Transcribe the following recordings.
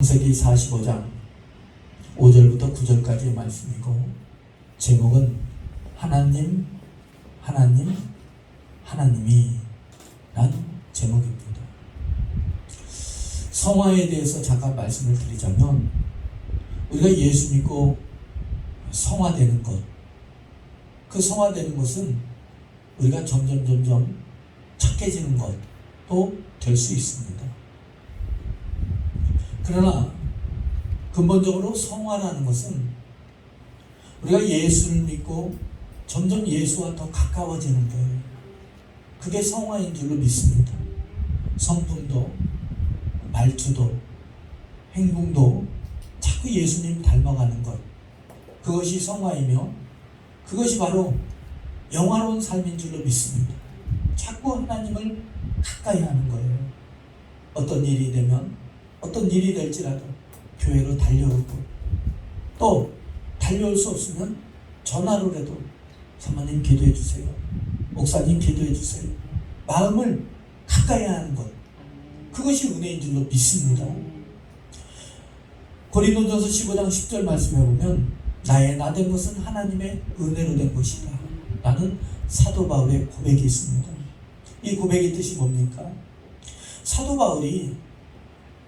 창세기 45장 5절부터 9절까지의 말씀이고, 제목은 하나님, 하나님, 하나님이 란 제목입니다. 성화에 대해서 잠깐 말씀을 드리자면, 우리가 예수 믿고 성화되는 것, 그 성화되는 것은 우리가 점점 착해지는 것도 될 수 있습니다. 그러나 근본적으로 성화라는 것은 우리가 예수를 믿고 점점 예수와 더 가까워지는 거예요. 그게 성화인 줄로 믿습니다. 성품도, 말투도, 행동도 자꾸 예수님 닮아가는 것, 그것이 성화이며 그것이 바로 영화로운 삶인 줄로 믿습니다. 자꾸 하나님을 가까이 하는 거예요. 어떤 일이 되면, 어떤 일이 될지라도 교회로 달려오고, 또 달려올 수 없으면 전화로라도 사모님 기도해 주세요, 목사님 기도해 주세요, 마음을 가까이 하는 것, 그것이 은혜인 줄로 믿습니다. 고린도전서 15장 10절 말씀에 보면, 나의 나된 것은 하나님의 은혜로 된 것이다 라는 사도 바울의 고백이 있습니다. 이 고백의 뜻이 뭡니까? 사도 바울이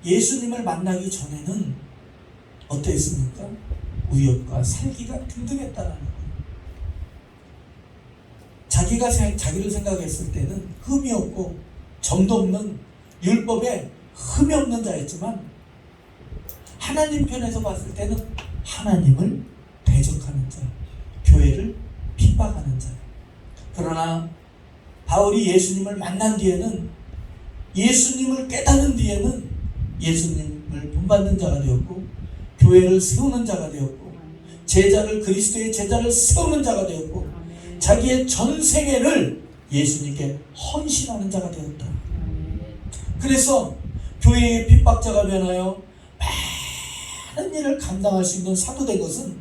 예수님을 만나기 전에는 어땠습니까? 우엽과 살기가 등등했다라는 거예요. 자기를 생각했을 때는 흠이 없고 점도 없는, 율법에 흠이 없는 자였지만, 하나님 편에서 봤을 때는 하나님을 대적하는 자, 교회를 핍박하는 자. 그러나 바울이 예수님을 만난 뒤에는, 예수님을 깨닫는 뒤에는 예수님을 본받는 자가 되었고, 교회를 세우는 자가 되었고, 그리스도의 제자를 세우는 자가 되었고, 자기의 전생애를 예수님께 헌신하는 자가 되었다. 그래서 교회의 핍박자가 변하여 많은 일을 감당할 수 있는 사도 된 것은,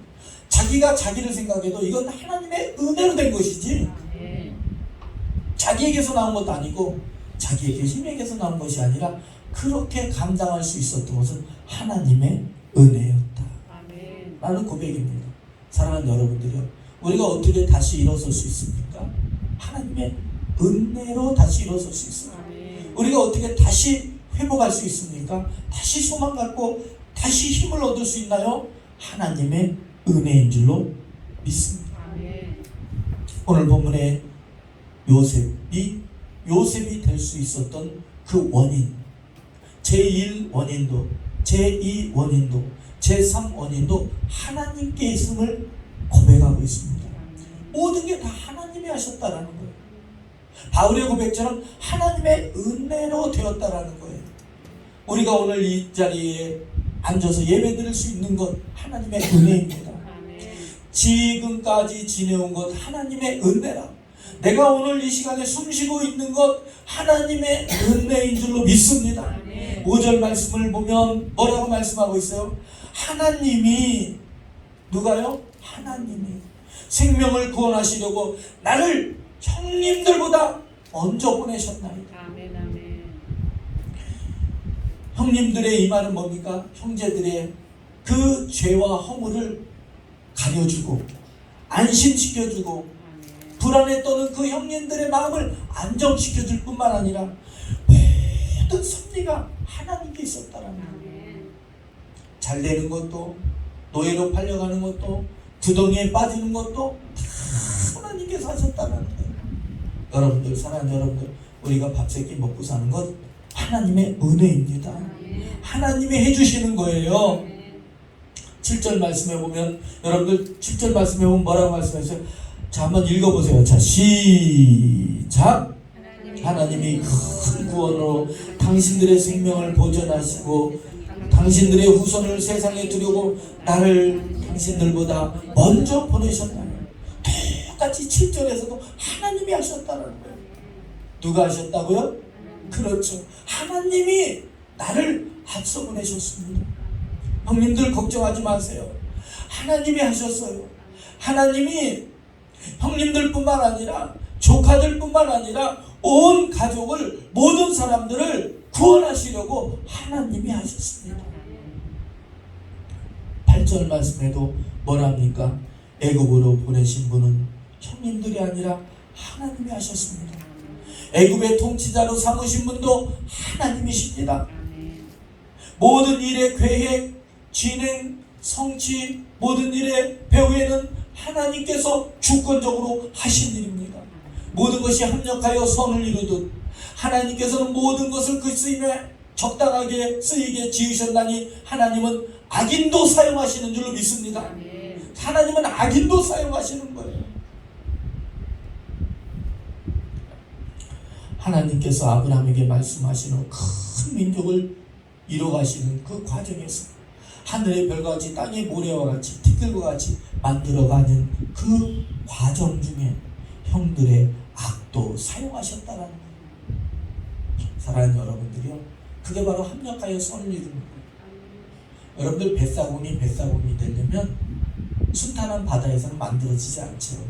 자기가 자기를 생각해도 이건 하나님의 은혜로 된 것이지, 자기에게서 나온 것도 아니고 자기에게 힘에게서 나온 것이 아니라, 그렇게 감당할 수 있었던 것은 하나님의 은혜였다 라는 고백입니다. 사랑하는 여러분들이요, 우리가 어떻게 다시 일어설 수 있습니까? 하나님의 은혜로 다시 일어설 수 있어요. 우리가 어떻게 다시 회복할 수 있습니까? 다시 소망 갖고 다시 힘을 얻을 수 있나요? 하나님의 은혜인 줄로 믿습니다. 오늘 본문에 요셉이 될 수 있었던 그 원인, 제1 원인도, 제2 원인도, 제3 원인도 하나님께 있음을 고백하고 있습니다. 모든 게 다 하나님이 하셨다라는 거예요. 바울의 고백처럼 하나님의 은혜로 되었다라는 거예요. 우리가 오늘 이 자리에 앉아서 예배드릴 수 있는 것 하나님의 은혜입니다. 지금까지 지내온 것 하나님의 은혜라. 내가 오늘 이 시간에 숨쉬고 있는 것 하나님의 은혜인 줄로 믿습니다. 5절 말씀을 보면 뭐라고 말씀하고 있어요? 하나님이, 누가요? 하나님이 생명을 구원하시려고 나를 형님들보다 먼저 보내셨나이다. 형님들의 이 말은 뭡니까? 형제들의 그 죄와 허물을 가려주고 안심시켜주고 불안에 떠는 그 형님들의 마음을 안정시켜줄 뿐만 아니라 모든 섭리가 하나님께 있었다라는 거예요. 잘 되는 것도, 노예로 팔려가는 것도, 구덩이에 빠지는 것도 다 하나님께서 하셨다는 거예요. 여러분들, 사랑하는 여러분들, 우리가 밥 세 끼 먹고 사는 것 하나님의 은혜입니다. 하나님이 해주시는 거예요. 7절 말씀해 보면, 여러분들 7절 말씀해 보면 뭐라고 말씀하세요? 자, 한번 읽어보세요. 자, 시작. 하나님이 큰 구원으로 당신들의 생명을 보존하시고 당신들의 후손을 세상에 두려고 나를 당신들보다 먼저 보내셨나요? 똑같이 7절에서도 하나님이 하셨다는 거예요. 누가 하셨다고요? 그렇죠. 하나님이 나를 앞서 보내셨습니다. 형님들 걱정하지 마세요. 하나님이 하셨어요. 하나님이 형님들뿐만 아니라 조카들뿐만 아니라 온 가족을, 모든 사람들을 구원하시려고 하나님이 하셨습니다. 8절 말씀에도 뭐랍니까? 애굽으로 보내신 분은 형님들이 아니라 하나님이 하셨습니다. 애굽의 통치자로 삼으신 분도 하나님이십니다. 모든 일의 계획, 진행, 성취, 모든 일의 배후에는 하나님께서 주권적으로 하신 일입니다. 모든 것이 합력하여 선을 이루듯 하나님께서는 모든 것을 그 쓰임에 적당하게 쓰이게 지으셨나니 하나님은 악인도 사용하시는 줄로 믿습니다. 하나님은 악인도 사용하시는 거예요. 하나님께서 아브라함에게 말씀하시는 큰 민족을 이뤄가시는 그 과정에서 하늘의 별과 같이 땅의 모래와 같이 티끌과 같이 만들어가는 그 과정 중에 형들의 악도 사용하셨다라는 거예요. 사랑하는 여러분들이요, 그게 바로 합력하여 선을 이루는 거예요. 여러분들 뱃사공이 되려면 순탄한 바다에서는 만들어지지 않죠.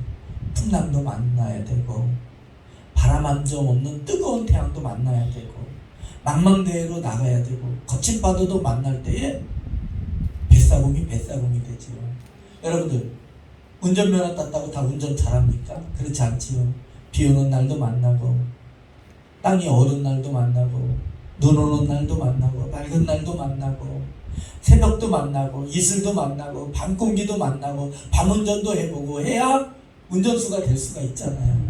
풍랑도 만나야 되고 바람 한 점 없는 뜨거운 태양도 만나야 되고 망망대해로 나가야 되고 거친 파도도 만날 때에 뱃사공이 되지요. 여러분들 운전면허 땄다고 다 운전 잘합니까? 그렇지 않지요. 비 오는 날도 만나고 땅이 얼은 날도 만나고 눈 오는 날도 만나고 맑은 날도 만나고 새벽도 만나고 이슬도 만나고 밤 공기도 만나고 밤 운전도 해보고 해야 운전수가 될 수가 있잖아요.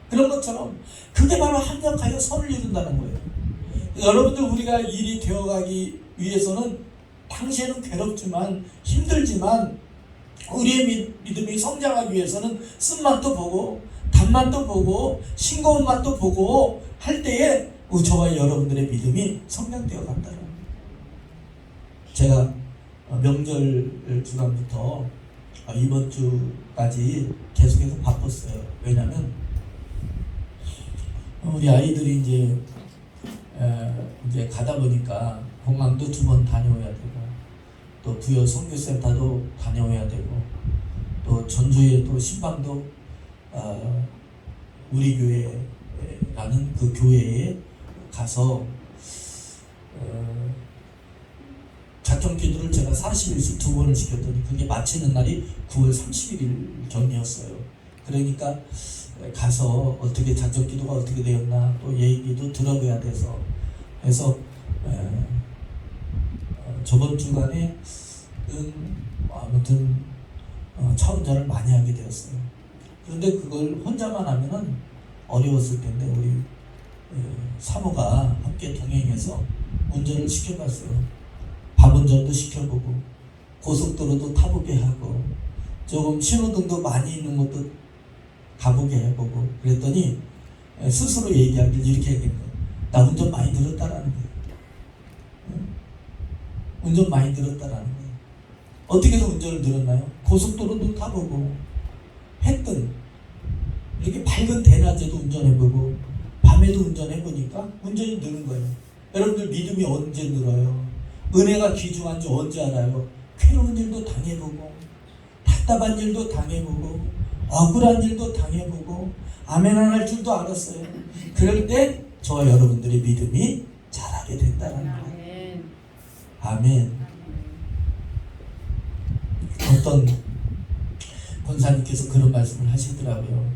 그런 것처럼 그게 바로 합력하여 선을 이룬다는 거예요. 여러분들 우리가 일이 되어가기 위해서는 당시에는 괴롭지만 힘들지만 우리의 믿음이 성장하기 위해서는 쓴맛도 보고 단맛도 보고 싱거운 맛도 보고 할 때에 저와 여러분들의 믿음이 성장되어 간다는 거예요. 제가 명절 주간부터 이번 주까지 계속해서 바빴어요. 왜냐하면 우리 아이들이 이제 가다 보니까 공항도 2번 다녀와야 되고 또 부여 선교센터도 다녀와야 되고 또 전주에 또 신방도 우리 교회라는 그 교회에 가서 작정 기도를 제가 40일씩 2번을 시켰더니 그게 마치는 날이 9월 31일 전이었어요. 그러니까 가서 어떻게 작정 기도가 어떻게 되었나 또 얘기도 들어봐야 돼서 해서 저번 주간에 아무튼 차 운전을 많이 하게 되었어요. 그런데 그걸 혼자만 하면은 어려웠을 텐데 우리 사모가 함께 동행해서 운전을 시켜봤어요. 밤 운전도 시켜보고 고속도로도 타보게 하고 조금 신호등도 많이 있는 것도 가보게 해보고 그랬더니 스스로 얘기하길 이렇게 얘기했어요. 나 운전 많이 늘었다라는 거예요. 운전 많이 늘었다라는 거예요. 어떻게 해서 운전을 늘었나요? 고속도로도 타보고 했던 이렇게 밝은 대낮에도 운전해보고 밤에도 운전해보니까 운전이 느는 거예요. 여러분들 믿음이 언제 늘어요? 은혜가 귀중한 줄 언제 알아요? 괴로운 일도 당해보고 답답한 일도 당해보고 억울한 일도 당해보고 아멘 안 할 줄도 알았어요. 그럴 때 저와 여러분들의 믿음이 자라게 된다는 거예요. 아멘. 어떤 권사님께서 그런 말씀을 하시더라고요.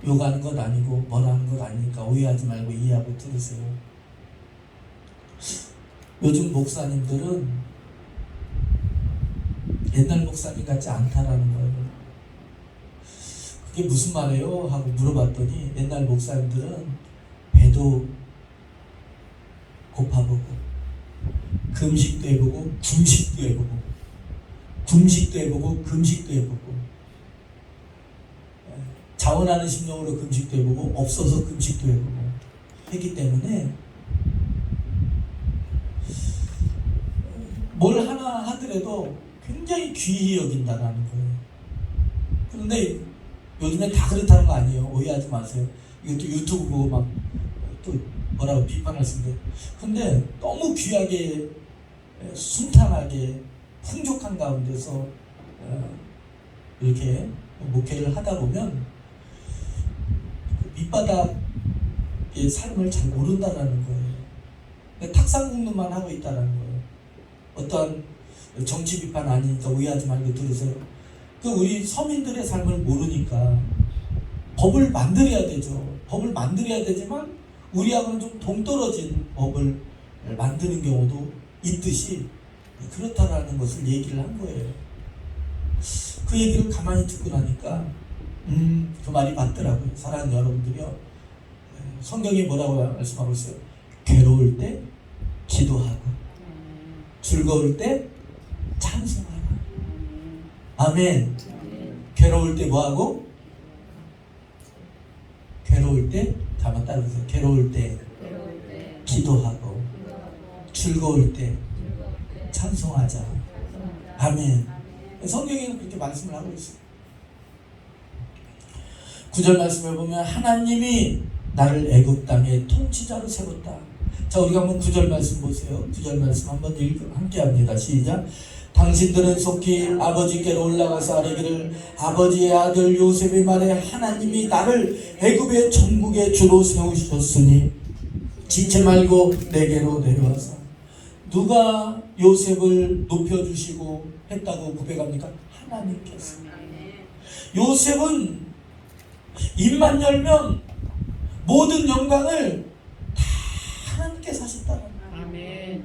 욕하는 것 아니고 뭐라는 것 아니니까 오해하지 말고 이해하고 들으세요. 요즘 목사님들은 옛날 목사님 같지 않다라는 거예요. 그게 무슨 말이에요? 하고 물어봤더니 옛날 목사님들은 배도 고파보고 금식도 해보고 금식도 해보고 금식도 해보고 금식도 해보고 자원하는 심령으로 금식도 해보고 없어서 금식도 해보고 했기 때문에 뭘 하나 하더라도 굉장히 귀히 여긴다는 거예요. 그런데 요즘에 다 그렇다는 거 아니에요. 오해하지 마세요. 이것도 유튜브 보고 막 또 뭐라고 비판하시는데 근데 너무 귀하게 순탄하게 풍족한 가운데서 이렇게 목회를 하다 보면 밑바닥의 삶을 잘 모른다라는 거예요. 탁상 공론만 하고 있다는 거예요. 어떠한 정치 비판 아니니까 오해하지 말고 들으세요. 그 우리 서민들의 삶을 모르니까 법을 만들어야 되죠. 법을 만들어야 되지만 우리하고는 좀 동떨어진 법을 만드는 경우도 있듯이 그렇다라는 것을 얘기를 한 거예요. 그 얘기를 가만히 듣고 나니까 그 말이 맞더라고요. 사랑하는 여러분들이요, 성경이 뭐라고 말씀하고 있어요? 괴로울 때 기도하고 즐거울 때 찬송하라. 아멘. 괴로울 때 뭐하고? 괴로울 때, 한번 따라서 괴로울 때 기도하고 즐거울 때 찬송하자. 아멘. 성경에는 그렇게 말씀을 하고 있어요. 9절 말씀을 보면 하나님이 나를 애굽 땅의 통치자로 세웠다. 자, 우리가 한번 9절 말씀 보세요. 9절 말씀 한번 함께 합니다. 시작. 당신들은 속히 아버지께로 올라가서 아뢰기를 아버지의 아들 요셉의 말에 하나님이 나를 애굽의 전국의 주로 세우셨으니 지체 말고 내게로 내려와서. 누가 요셉을 높여주시고 했다고 고백합니까? 하나님께서. 요셉은 입만 열면 모든 영광을 다 하나님께서 하셨다는 거예요. 아멘.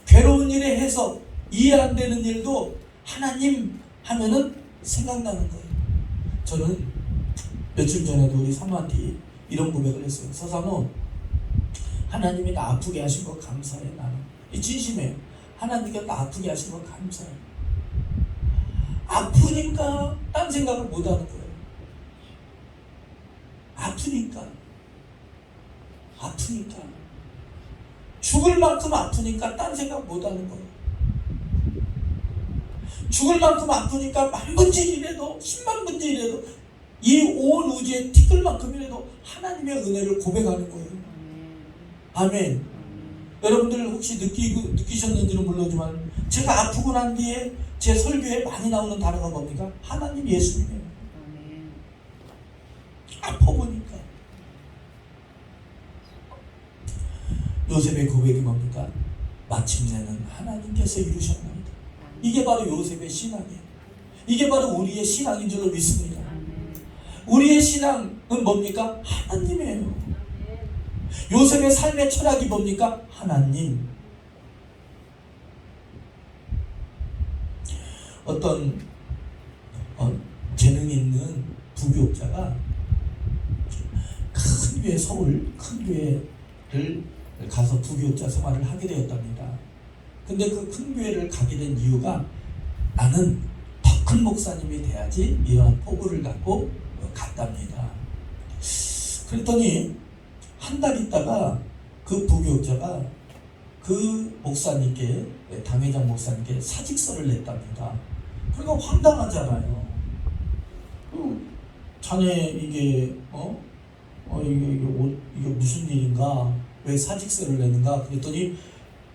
괴로운 일에 해서 이해 안 되는 일도 하나님 하면은 생각나는 거예요. 저는 며칠 전에도 우리 사모한테 이런 고백을 했어요. 서사모, 하나님이 나 아프게 하신 거 감사해. 나는 이 진심이에요. 하나님께 나 아프게 하신 거 감사해. 아프니까 딴 생각을 못 하는 거예요. 아프니까 죽을 만큼 아프니까 딴 생각 못 하는 거예요. 죽을 만큼 아프니까 만분질이라도 10만 분질이라도 이 온 우주에 티끌 만큼이라도 하나님의 은혜를 고백하는 거예요. 아멘. 여러분들 혹시 느끼셨는지는 모르지만 제가 아프고 난 뒤에 제 설교에 많이 나오는 단어가 뭡니까? 하나님, 예수님이에요. 아파 보니까. 요셉의 고백이 뭡니까? 마침내는 하나님께서 이루셨나이다. 이게 바로 요셉의 신앙이에요. 이게 바로 우리의 신앙인 줄로 믿습니다. 우리의 신앙은 뭡니까? 하나님이에요. 요셉의 삶의 철학이 뭡니까? 하나님. 어떤 재능 있는 부교육자가 큰 교회, 서울 큰 교회를 가서 부교육자 생활을 하게 되었답니다. 근데 그 큰 교회를 가게 된 이유가 나는 더 큰 목사님이 돼야지, 이런 포부를 갖고 갔답니다. 그랬더니 한 달 있다가 그 부교육자가 그 목사님께, 당회장 목사님께 사직서를 냈답니다. 그러니까 황당하잖아요. 자네 이게 이게 무슨 일인가? 왜 사직서를 내는가? 그랬더니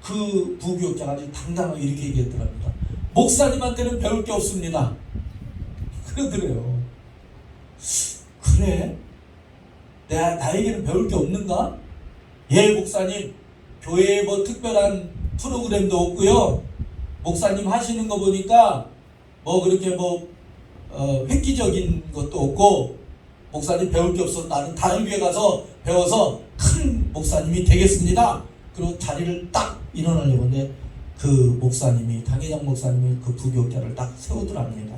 그 부교육자가 아주 당당하게 이렇게 얘기했더랍니다. 목사님한테는 배울 게 없습니다. 그러더래요. 그래? 나에게는 배울 게 없는가? 예, 목사님. 교회에 뭐 특별한 프로그램도 없고요. 목사님 하시는 거 보니까 뭐 그렇게 획기적인 것도 없고, 목사님 배울 게 없어서 나는 다른 교회 가서 배워서 큰 목사님이 되겠습니다. 그리고 자리를 딱 일어나려고 하는데 그 목사님이, 당회장 목사님이 그 부교육자를 딱 세우더랍니다.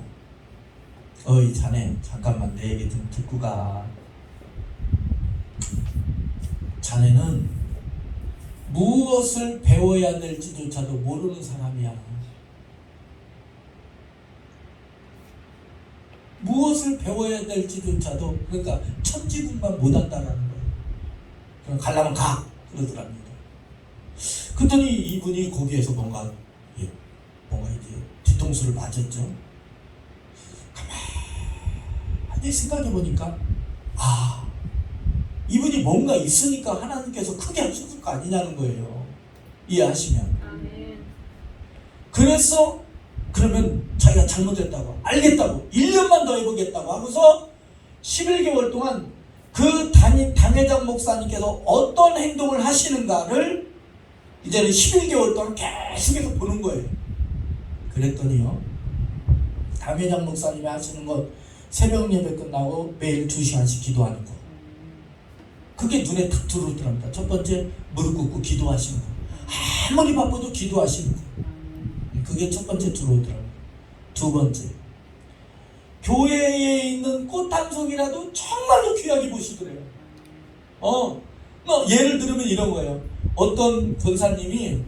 어이 자네, 잠깐만 내 얘기 좀 듣고 가. 자네는 무엇을 배워야 될지조차도 모르는 사람이야. 무엇을 배워야 될지조차도, 그러니까 천지분만 못한다라는 거예요. 그럼 가려면 가! 그러더랍니다. 그랬더니 이분이 거기에서 뭔가 이제 뒤통수를 맞았죠. 가만히 생각해 보니까 이분이 뭔가 있으니까 하나님께서 크게 하셨을 거 아니냐는 거예요. 이해하시면. 그래서 그러면 자기가 잘못했다고 알겠다고 1년만 더 해보겠다고 하고서 11개월 동안 그 당회장 목사님께서 어떤 행동을 하시는가를 이제는 11개월 동안 계속해서 보는 거예요. 그랬더니요, 담회장 목사님이 하시는 것 새벽 예배 끝나고 매일 2시간씩 기도하는 거, 그게 눈에 탁 들어오더랍니다. 첫 번째, 무릎 꿇고 기도하시는 거. 아무리 바빠도 기도하시는 거. 그게 첫 번째 들어오더라고요. 두 번째, 교회에 있는 꽃 한 송이라도 정말로 귀하게 보시더래요. 예를 들면 이런 거예요. 어떤 권사님이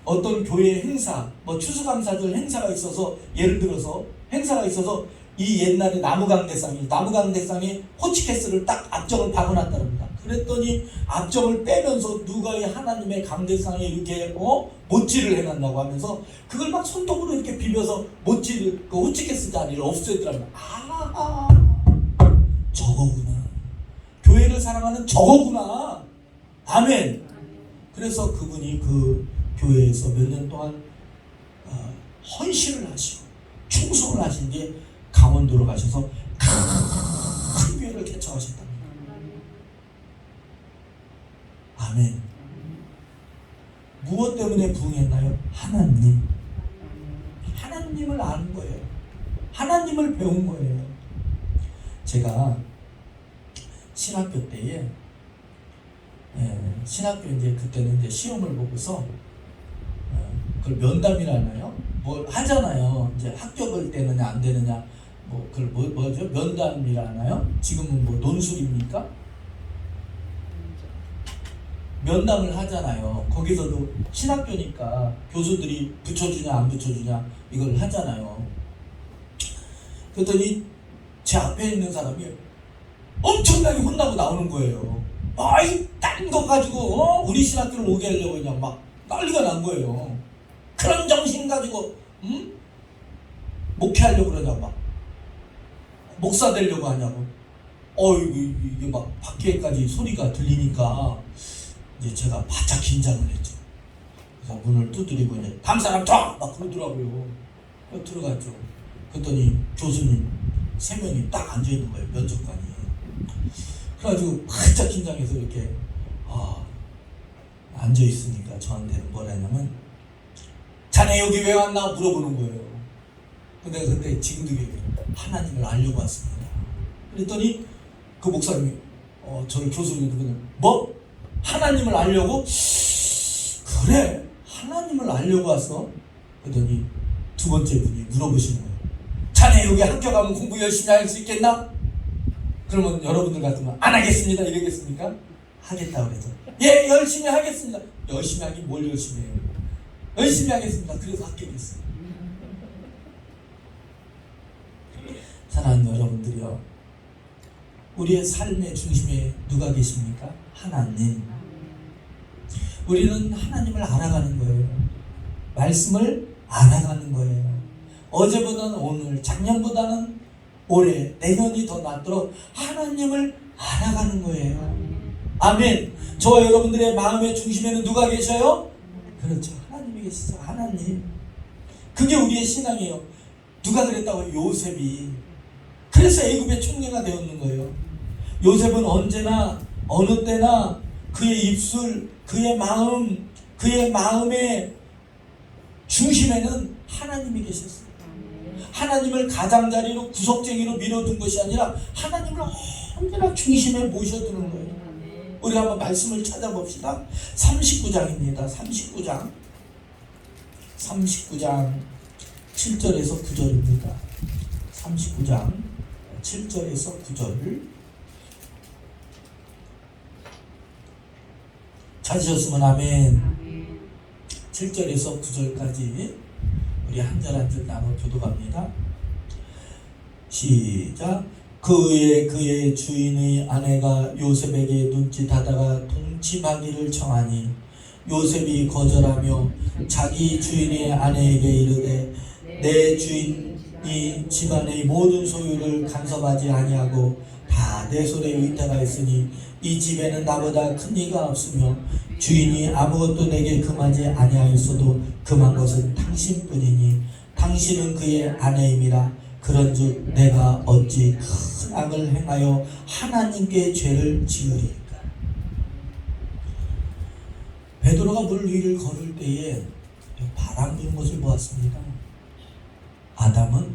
어떤 교회 행사, 추수감사절 행사가 있어서, 예를 들어서 행사가 있어서 이 옛날에 나무강대상에 호치케스를 딱 앞정을 박아놨다랍니다. 그랬더니 앞정을 빼면서 누가 이 하나님의 강대상에 이렇게 못질을 해놨다고 하면서 그걸 막 손톱으로 이렇게 비벼서 못질을, 그 호치케스 자리를 없애더랍니다. 저거구나. 교회를 사랑하는 저거구나. 아멘. 그래서 그분이 그 교회에서 몇 년 동안 헌신을 하시고 충성을 하신 게 강원도로 가셔서 큰 교회를 개척하셨답니다. 아멘. 무엇 때문에 부흥했나요? 하나님을 아는 거예요. 하나님을 배운 거예요. 제가 신학교 때에 신학교 이제 그때는 이제 시험을 보고서 그걸 면담이라나요? 뭐 하잖아요. 이제 학교 볼 때느냐 안 되느냐, 그걸 뭐죠? 면담이라나요? 지금은 뭐 논술입니까? 면담을 하잖아요. 거기서도 신학교니까 교수들이 붙여주냐 안 붙여주냐 이걸 하잖아요. 그랬더니 제 앞에 있는 사람이 엄청나게 혼나고 나오는 거예요. 딴 거 가지고 우리 신학교를 오게 하려고 그냥 막 난리가 난 거예요. 그런 정신 가지고 목회하려고 그러냐고, 막 목사 되려고 하냐고. 이게 막 밖에까지 소리가 들리니까 이제 제가 바짝 긴장을 했죠. 그래서 문을 두드리고 이제 다음 사람 쫙 막 그러더라고요. 들어갔죠. 그랬더니 교수님 3명이 딱 앉아있는 거예요. 면접관이. 그래가지고 바짝 긴장해서 이렇게 앉아있으니까 저한테는 뭐라 했냐면, 자네 여기 왜 왔나 물어보는 거예요. 근데 그때 지금도 얘기해요. 하나님을 알려고 왔습니다. 그랬더니 그 목사님이 저를 교수님한테 그냥 뭐? 하나님을 알려고? 그래, 하나님을 알려고 왔어? 그랬더니 두 번째 분이 물어보시는 거예요. 자네 여기 학교 가면 공부 열심히 할 수 있겠나? 그러면 여러분들 같으면 안 하겠습니다 이러겠습니까? 하겠다 그래서 예, 열심히 하겠습니다. 열심히 하긴 뭘 열심히 해요? 열심히 하겠습니다. 그래서 합격했어요. 사랑하는 여러분들이요, 우리의 삶의 중심에 누가 계십니까? 하나님. 우리는 하나님을 알아가는 거예요. 말씀을 알아가는 거예요. 어제보다는 오늘, 작년보다는 올해, 내년이 더 낫도록 하나님을 알아가는 거예요. 아멘. 저와 여러분들의 마음의 중심에는 누가 계셔요? 그렇죠, 하나님이 계시죠. 하나님. 그게 우리의 신앙이에요. 누가 그랬다고요? 요셉이. 그래서 애굽의 총리가 되었는 거예요. 요셉은 언제나 어느 때나 그의 입술, 그의 마음, 그의 마음의 중심에는 하나님이 계셨어요. 하나님을 가장자리로 구석쟁이로 밀어둔 것이 아니라 하나님을 언제나 중심에 모셔두는 거예요. 우리 한번 말씀을 찾아봅시다. 39장입니다. 39장 7절에서 9절입니다. 39장 7절에서 9절 찾으셨으면 아멘. 7절에서 9절까지 우리 한 절 한 절 나눠 교도갑니다. 시작. 그의 주인의 아내가 요셉에게 눈짓하다가 동침하기를 청하니 요셉이 거절하며 자기 주인의 아내에게 이르되 내 주인이 집안의 모든 소유를 간섭하지 아니하고 다 내 손에 위태가 있으니 이 집에는 나보다 큰 이가 없으며 주인이 아무것도 내게 금하지 아니하였어도 금한 것은 당신뿐이니 당신은 그의 아내임이라. 그런즉 내가 어찌 큰 악을 행하여 하나님께 죄를 지으리까. 베드로가 물 위를 걸을 때에 바람 부는 것을 보았습니다. 아담은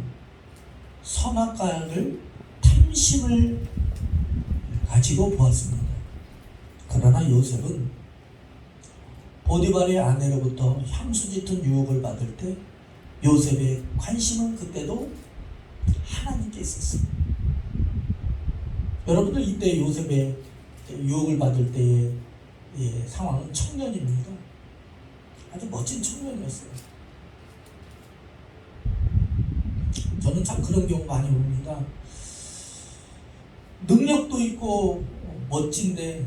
선악과를 탐심을 가지고 보았습니다. 그러나 요셉은 보디발의 아내로부터 향수 짙은 유혹을 받을 때 요셉의 관심은 그때도 하나님께 있었습니다. 여러분들 이때 요셉의 유혹을 받을 때의 상황은 청년입니다. 아주 멋진 청년이었어요. 저는 참 그런 경우 많이 봅니다. 능력도 있고 멋진데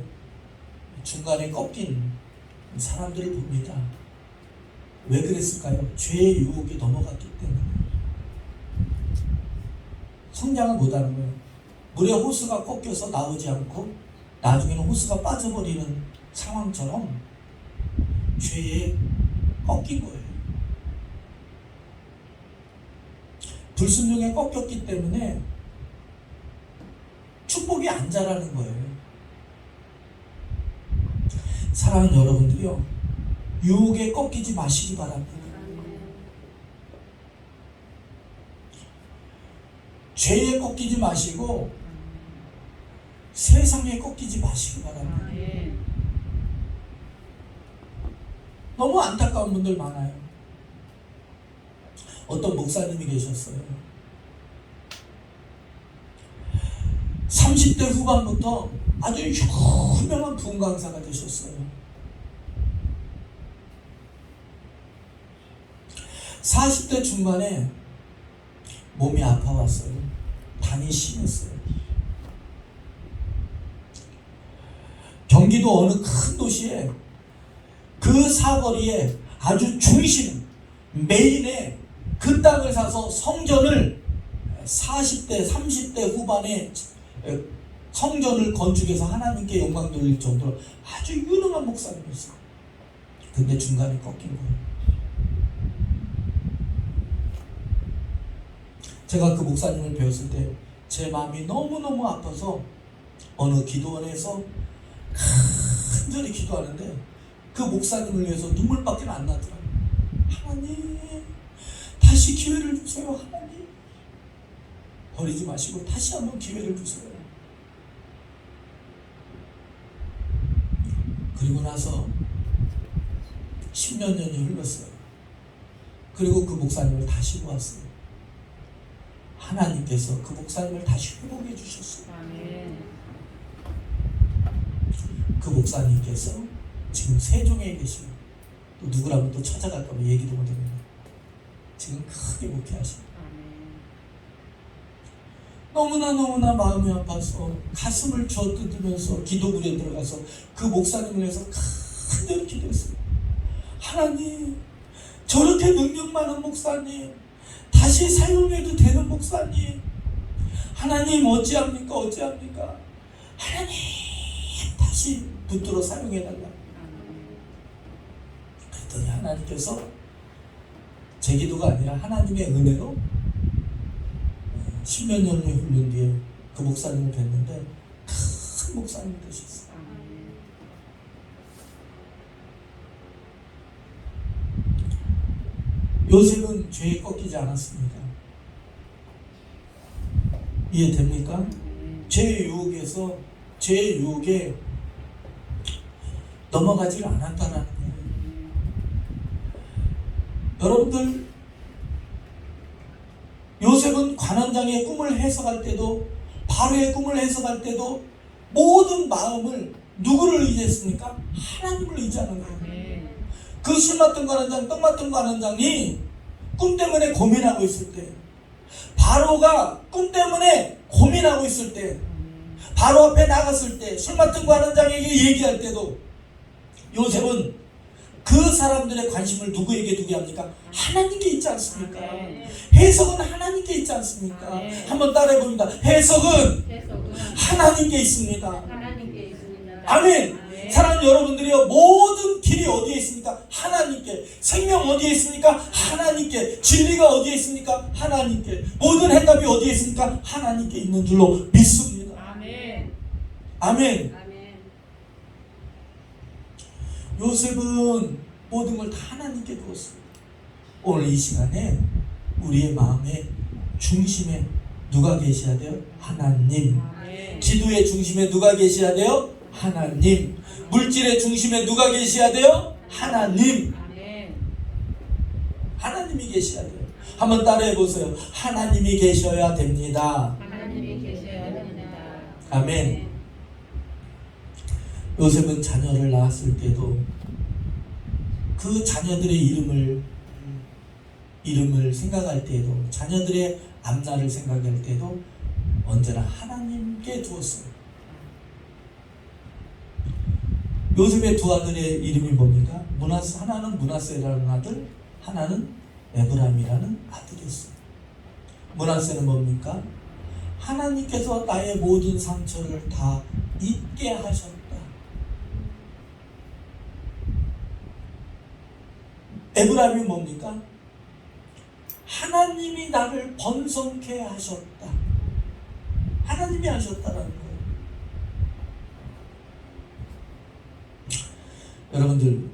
중간에 꺾인 사람들을 봅니다. 왜 그랬을까요? 죄의 유혹에 넘어갔기 때문에. 성장을 못하는 거예요. 물에 호스가 꺾여서 나오지 않고 나중에는 호스가 빠져버리는 상황처럼 죄에 꺾인 거예요. 불순종에 꺾였기 때문에 축복이 안 자라는 거예요. 사랑하는 여러분들이요, 유혹에 꺾이지 마시기 바랍니다. 죄에 꺾이지 마시고 세상에 꺾이지 마시기 바랍니다. 너무 안타까운 분들 많아요. 어떤 목사님이 계셨어요. 30대 후반부터 아주 유명한 부흥 강사가 되셨어요. 40대 중반에 몸이 아파왔어요. 담이 심했어요. 경기도 어느 큰 도시에 그 사거리에 아주 중심 메인에 그 땅을 사서 성전을 40대 30대 후반에 성전을 건축해서 하나님께 영광 돌릴 정도로 아주 유능한 목사님이었어요. 근데 중간에 꺾인 거예요. 제가 그 목사님을 배웠을 때 제 마음이 너무너무 아파서 어느 기도원에서 간절히 기도하는데 그 목사님을 위해서 눈물밖에 안 나더라고요. 하나님, 다시 기회를 주세요. 하나님, 버리지 마시고 다시 한번 기회를 주세요. 그리고 나서 10몇 년이 흘렀어요. 그리고 그 목사님을 다시 보았어요. 하나님께서 그 목사님을 다시 회복해 주셨어요. 그 목사님께서 지금 세종에 계시고, 또 누구라면 또 찾아갈까봐 얘기도 못합니다. 지금 크게 목회하십니다. 너무나 마음이 아파서 가슴을 쥐어뜯으면서 기도굴에 들어가서 그 목사님을 위해서 간절히 기도했어요. 하나님, 저렇게 능력 많은 목사님 다시 사용해도 되는 목사님, 하나님 어찌합니까? 하나님, 다시 붙들어 사용해달라. 그랬더니 하나님께서 제 기도가 아니라 하나님의 은혜로 10몇 년이 흐른 뒤에 그 목사님을 뵀는데 큰 목사님이 되셨어요. 요셉은 죄에 꺾이지 않았습니다. 이해됩니까? 죄의 유혹에서 죄의 유혹에 넘어가지를 않았다라는 거예요. 여러분들, 요셉은 관원장의 꿈을 해석할 때도, 바로의 꿈을 해석할 때도 모든 마음을 누구를 의지했습니까? 하나님을 의지하는 거예요. 그 술 맡은 관원장, 떡 맡은 관원장이 꿈 때문에 고민하고 있을 때, 바로가 꿈 때문에 고민하고 있을 때, 바로 앞에 나갔을 때, 술 맡은 관원장에게 얘기할 때도 요셉은 그 사람들의 관심을 누구에게 두게 합니까? 하나님께 있지 않습니까? 해석은 하나님께 있지 않습니까? 한번 따라해봅니다. 해석은 하나님께 있습니다. 아멘. 사랑하는 여러분들이요, 모든 길이 어디에 있습니까? 하나님께. 생명 어디에 있습니까? 하나님께. 진리가 어디에 있습니까? 하나님께. 모든 해답이 어디에 있습니까? 하나님께 있는 줄로 믿습니다. 아멘. 요셉은 모든 걸 다 하나님께 두었습니다. 오늘 이 시간에 우리의 마음의 중심에 누가 계셔야 돼요? 하나님. 아멘. 기도의 중심에 누가 계셔야 돼요? 하나님. 물질의 중심에 누가 계셔야 돼요? 하나님. 아멘. 하나님이 계셔야 돼요. 한번 따라해 보세요. 하나님이 계셔야 됩니다. 하나님이 계셔야 됩니다. 아멘. 요셉은 자녀를 낳았을 때도 그 자녀들의 이름을 생각할 때에도, 자녀들의 앞날을 생각할 때도 언제나 하나님께 두었어요. 요셉의 두 아들의 이름이 뭡니까? 하나는 므낫세라는 아들, 하나는 에브라임이라는 아들이었어요. 므낫세는 뭡니까? 하나님께서 나의 모든 상처를 다 잊게 하셨다. 에브라임이 뭡니까? 하나님이 나를 번성케 하셨다. 하나님이 하셨다라는 거예요. 여러분들,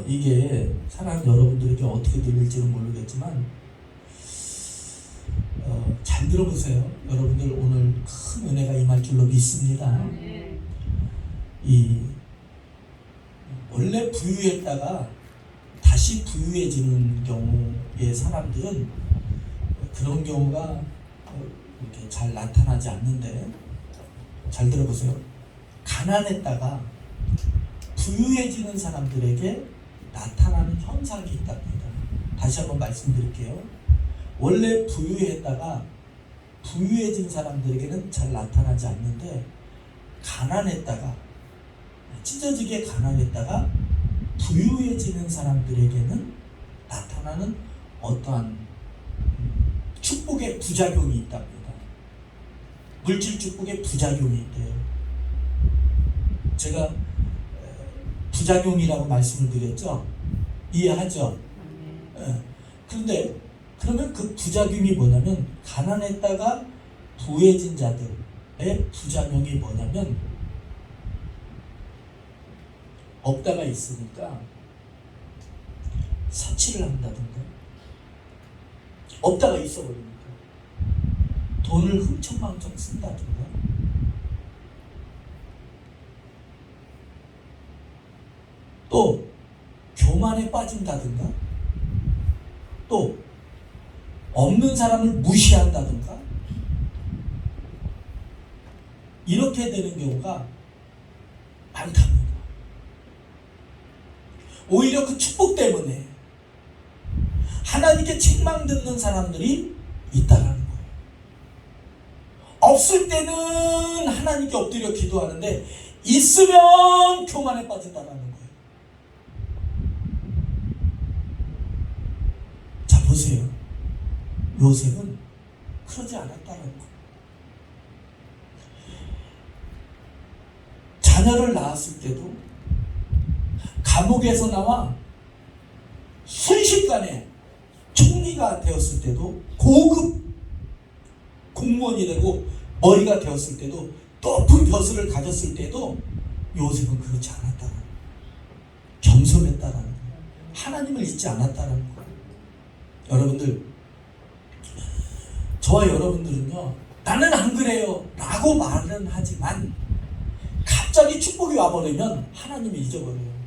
이게 사랑하는 여러분들에게 어떻게 들릴지는 모르겠지만 잘 들어보세요. 여러분들 오늘 큰 은혜가 임할 줄로 믿습니다. 원래 부유했다가 다시 부유해지는 경우의 사람들은 그런 경우가 이렇게 잘 나타나지 않는데, 잘 들어보세요. 가난했다가 부유해지는 사람들에게 나타나는 현상이 있답니다. 다시 한번 말씀드릴게요. 원래 부유했다가 부유해진 사람들에게는 잘 나타나지 않는데, 가난했다가 찢어지게 가난했다가 부유해지는 사람들에게는 나타나는 어떠한 축복의 부작용이 있답니다. 물질 축복의 부작용이 있대요. 제가 부작용이라고 말씀을 드렸죠? 이해하죠? 그런데 그러면 그 부작용이 뭐냐면, 가난했다가 부유해진 자들의 부작용이 뭐냐면, 없다가 있으니까 사치를 한다든가, 없다가 있어버리니까 돈을 흥청망청 쓴다든가, 또 교만에 빠진다든가, 또 없는 사람을 무시한다든가, 이렇게 되는 경우가 많답니다. 오히려 그 축복 때문에 하나님께 책망 듣는 사람들이 있다라는 거예요. 없을 때는 하나님께 엎드려 기도하는데 있으면 교만에 빠진다라는 거예요. 자, 보세요. 요셉은 그러지 않았다는 거예요. 자녀를 낳았을 때도, 감옥에서 나와 순식간에 총리가 되었을 때도, 고급 공무원이 되고 머리가 되었을 때도, 높은 벼슬을 가졌을 때도 요셉은 그렇지 않았다는 거예요. 겸손했다라는 거예요. 하나님을 잊지 않았다는 거예요. 여러분들, 저와 여러분들은요, 나는 안 그래요 라고 말은 하지만 갑자기 축복이 와버리면 하나님이 잊어버려요.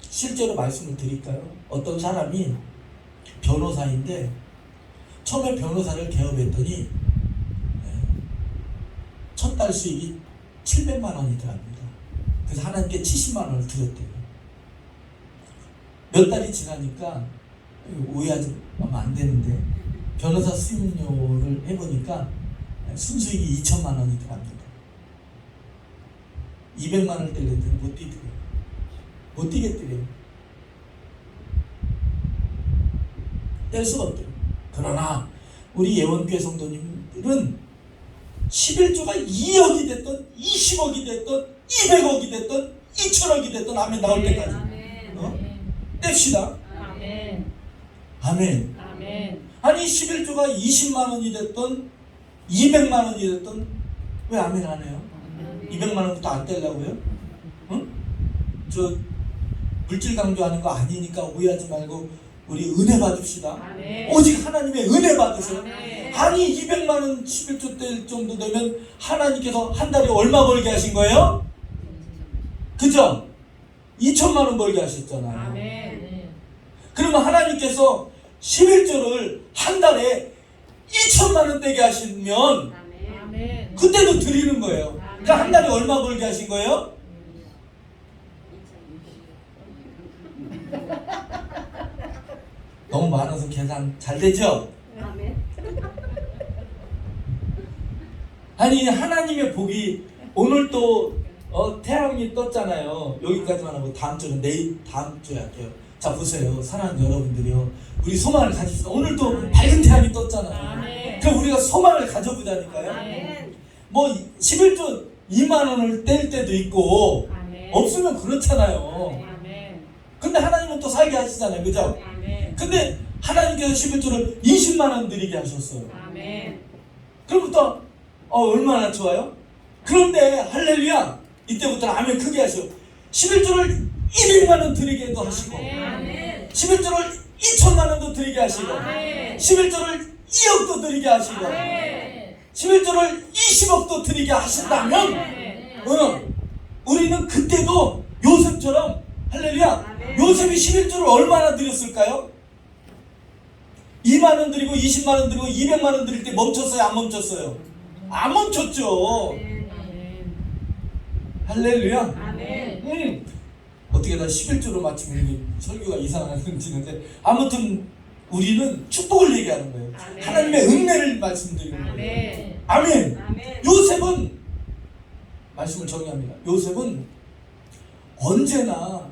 실제로 말씀을 드릴까요? 어떤 사람이 변호사인데 처음에 변호사를 개업했더니 첫 달 수익이 700만 원이더랍니다. 그래서 하나님께 70만 원을 드렸대요. 몇 달이 지나니까, 오해하지 안 되는데, 변호사 수임료를 해보니까 순수익이 2천만 원이더랍니다. 200만 원을 떼려더니 못 뛰더래요. 못 뛰겠더래요. 뗄 수가 없대요. 그러나 우리 예원교회 성도님들은 11조가 2억이 됐던 20억이 됐던 200억이 됐던 2천억이 됐던 아멘 나올 때까지 뗍시다. 아멘. 아멘. 아멘. 아니 11조가 20만 원이 됐던 200만 원이 됐던 왜 아멘 안 해요? 200만 원부터 안 떼려고요? 응? 저 물질 강조하는 거 아니니까 오해하지 말고 우리 은혜 받읍시다. 아멘. 오직 하나님의 은혜 받으세요. 아멘. 아니 200만 원 11조 될 정도 되면 하나님께서 한 달에 얼마 벌게 하신 거예요? 그죠? 2천만 원 벌게 하셨잖아요. 아멘. 그러면 하나님께서 11조를 한 달에 2천만 원 되게 하시면 아멘. 그때도 드리는 거예요. 그러니까 한 달에 얼마 벌게 하신 거예요? 너무 많아서 계산 잘 되죠? 아니 하나님의 복이 오늘 또 태양이 떴잖아요. 여기까지만 하고 다음 주는 다음 주에 할게요. 자 보세요. 사랑하는 여러분들이요. 우리 소망을 가집시다. 오늘 또 밝은 태양이 떴잖아요. 아멘. 그럼 우리가 소망을 가져보자니까요. 아멘. 뭐 11조 2만 원을 뗄 때도 있고 아멘. 없으면 그렇잖아요. 아멘. 근데 하나님은 또 살게 하시잖아요. 그죠? 아멘. 근데 하나님께서 11조를 20만 원 드리게 하셨어요. 아멘. 그럼부터 얼마나 좋아요? 그런데 할렐루야 이때부터 아멘 크게 하시오. 11조를 200만 원 드리게도 하시고 아멘. 11조를 2천만 원도 드리게 하시고 아멘. 11조를 2억도 드리게 하시고 아멘. 11조를 20억도 드리게 하신다면 아멘. 우리는 그때도 요셉처럼 할렐루야 아멘. 요셉이 11조를 얼마나 드렸을까요? 2만 원 드리고 20만 원 드리고 200만 원 드릴 때 멈췄어요? 안 멈췄어요? 안 멈췄죠. 아멘. 할렐루야. 아멘. 어떻게 다 11조로 맞추면 설교가 이상해지는데 아무튼 우리는 축복을 얘기하는 거예요. 아멘. 하나님의 은혜를 말씀드리는 거예요. 아멘. 아멘. 아멘. 요셉은 말씀을 정리합니다. 요셉은 언제나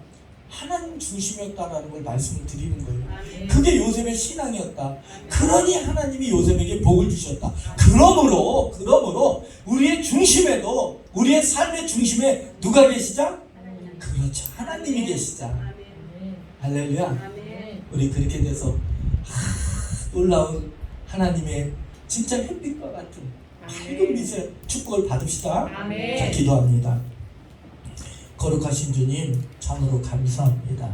하나님 중심이었다라는 걸 말씀을 드리는 거예요. 아멘. 그게 요셉의 신앙이었다. 그러니 하나님이 요셉에게 복을 주셨다. 그러므로 우리의 중심에도 우리의 삶의 중심에 누가 계시자? 그렇죠. 하나님이 계시자. 아멘. 할렐루야. 아멘. 우리 그렇게 돼서 놀라운 하나님의 진짜 햇빛과 같은 밝은 빛의 축복을 받읍시다. 아멘. 자, 기도합니다. 거룩하신 주님 참으로 감사합니다.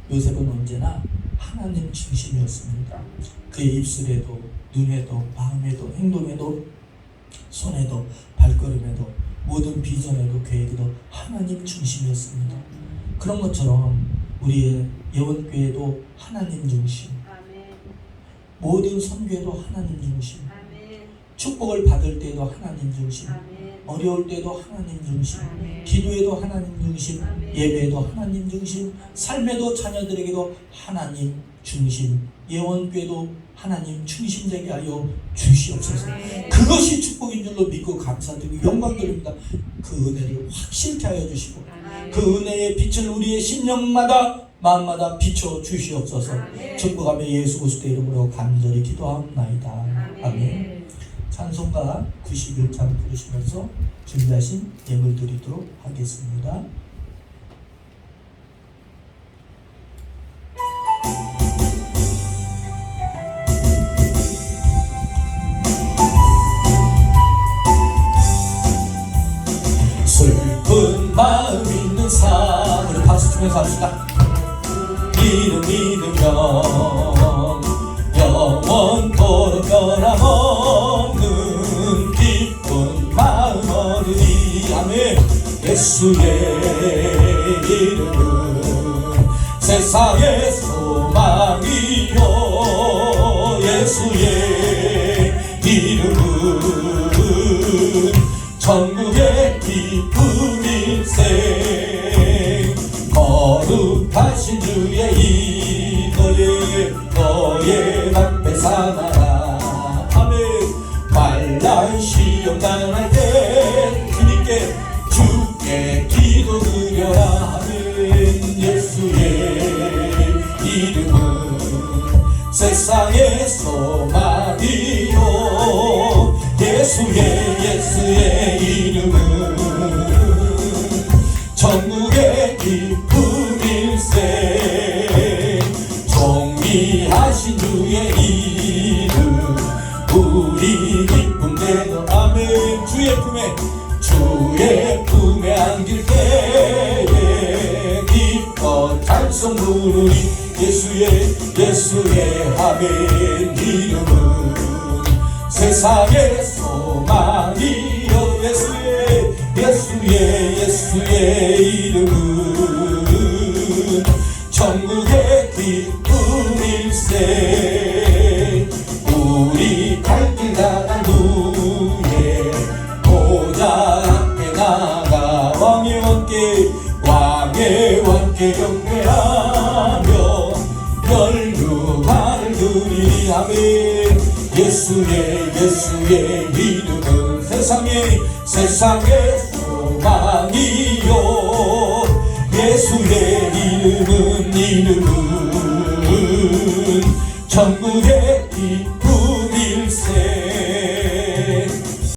요셉은 언제나 하나님 중심이었습니다. 그의 입술에도 눈에도 마음에도 행동에도 손에도 발걸음에도 모든 비전에도 계획에도 하나님 중심이었습니다. 그런 것처럼 우리의 예원교회도 하나님 중심, 모든 선교회도 하나님 중심, 축복을 받을 때도 하나님 중심, 어려울 때도 하나님 중심, 기도에도 하나님 중심, 예배에도 하나님 중심, 삶에도 자녀들에게도 하나님 중심, 예원교회도 하나님 중심 되게 하여 주시옵소서. 그것이 축복인 줄로 믿고 감사드리고 영광드립니다. 그 은혜를 확실케 하여 주시고 그 은혜의 빛을 우리의 심령마다 마음마다 비춰 주시옵소서. 축복하며 예수 그리스도의 이름으로 간절히 기도하옵나이다. 아멘. 찬송가 91장 부르시면서 준비하신 예물 드리도록 하겠습니다. 슬픈 마음 있는 삶 우리 박수 치면서 합시다. 믿으면 영원토록 변함없는 기쁜 마음 얻으리. 아멘. 예수의 이름은 세상의 소망이요 예수의 이름은 천국의 기쁜 인생 거룩하신 주의 이너의 너의 앞에 사나라. 아멘. 말란 시험 당할 때 주님께 주께 기도 드려라. 아멘. 예수의 이름은 세상의 소망이요 예수의 이름은 천국의 기쁨 일생 정리하신 주의 이름 우리 기쁨 되는 아멘. 주의 품에 안길 때에 기뻐 찬송 부르리. 예수의 아멘 이름은 세상의 소망이요 예수의 이름은 천국의 기쁨일세 우리 갈 길 나간 후에 보좌 앞에 나가 왕의 왕께 경배하며 멸류관을 누리니 아멘 예수의 이름은 세상의 소망이요 예수의 이름은 천국의